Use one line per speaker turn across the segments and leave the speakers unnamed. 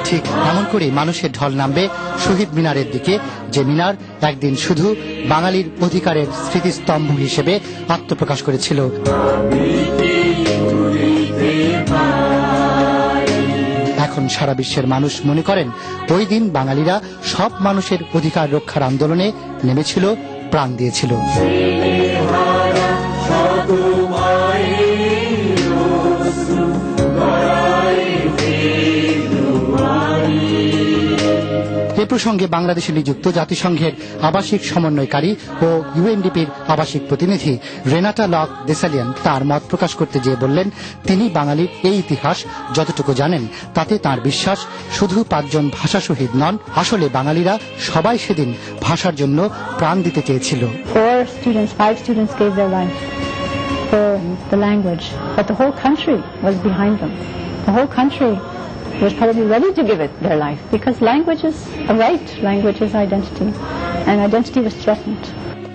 ঠিক এমন করে মানুষের ঢল নামবে শহীদ মিনারের দিকে, যে মিনার একদিন শুধু বাঙালির অধিকারের স্মৃতিস্তম্ভ হিসেবে আত্মপ্রকাশ করেছিল। এখন সারা বিশ্বের মানুষ মনে করেন ওই দিন বাঙালিরা সব মানুষের অধিকার রক্ষার আন্দোলনে নেমেছিল, প্রাণ দিয়েছিল। এ প্রসঙ্গে বাংলাদেশে নিযুক্ত জাতিসংঘের আবাসিক সমন্বয়কারী ও ইউএনডিপির আবাসিক প্রতিনিধি রেনাটা লক দেসালিয়ান তার মত প্রকাশ করতে গিয়ে বললেন, তিনি বাঙালির এই ইতিহাস যতটুকু জানেন তাতে তার বিশ্বাস শুধু 5 জন ভাষা শহীদ নন, আসলে বাঙালিরা সবাই সেদিন ভাষার জন্য প্রাণ দিতে চেয়েছিল।
5 students gave their life for the language, but the whole country was behind them. The whole country was probably ready to give it their life, because language is a right, language is identity, and identity was threatened.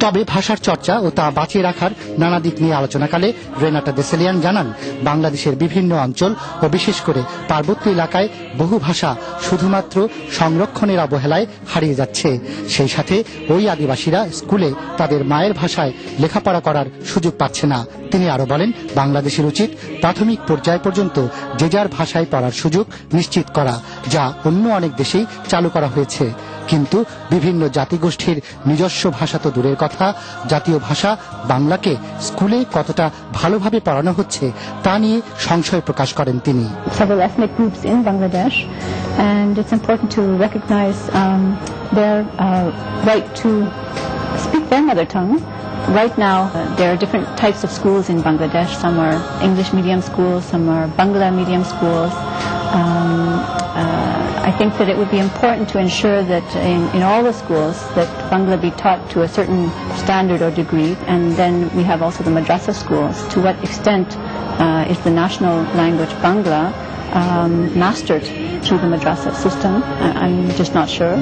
তবে ভাষার চর্চা ও তা বাঁচিয়ে রাখার নানা দিক নিয়ে আলোচনাকালে রেনাটা দেসালিয়ান জানান, বাংলাদেশের বিভিন্ন অঞ্চল ও বিশেষ করে পার্বত্য এলাকায় বহু ভাষা শুধুমাত্র সংরক্ষণের অবহেলায় হারিয়ে যাচ্ছে। সেই সাথে ওই আদিবাসীরা স্কুলে তাদের মায়ের ভাষায় লেখাপড়া করার সুযোগ পাচ্ছে না। তিনি আরো বলেন, বাংলাদেশের উচিত প্রাথমিক পর্যায় পর্যন্ত যে যার ভাষায় পড়ার সুযোগ নিশ্চিত করা, যা অন্য অনেক দেশেই চালু করা হয়েছে। কিন্তু বিভিন্ন জাতিগোষ্ঠীর নিজস্ব ভাষা তো দূরের কথা, জাতীয় ভাষা বাংলাকে স্কুলে কতটা ভালোভাবে পড়ানো হচ্ছে তা নিয়ে সংশয় প্রকাশ করেন তিনি।
Several ethnic groups in Bangladesh, and it's important to recognize their right to speak their mother tongue. Right now, there are different types of schools in Bangladesh. Some are English medium schools, some are Bangla medium schools. I think that it would be important to ensure that in all the schools that Bangla be taught to a certain standard or degree, and then we have also the madrasa schools. To what extent is the national language Bangla mastered through the madrasa system? I'm just not sure.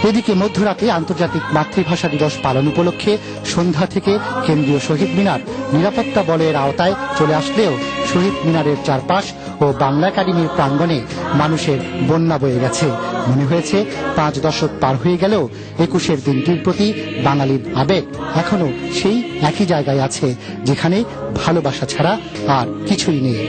এদিকে মধ্যরাতে আন্তর্জাতিক মাতৃভাষা দিবস পালন উপলক্ষে সন্ধ্যা থেকে কেন্দ্রীয় শহীদ মিনার নিরাপত্তা বলয়ের আওতায় চলে আসলেও শহীদ মিনারের চারপাশ ও বাংলা একাডেমির প্রাঙ্গণে মানুষের বন্যা বয়ে গেছে। মনে হয়েছে 5 দশক পার হয়ে গেলেও 21 দিনটির প্রতি বাঙালির আবেগ এখনো সেই একই জায়গায় আছে, যেখানে ভালোবাসা ছাড়া আর কিছুই নেই।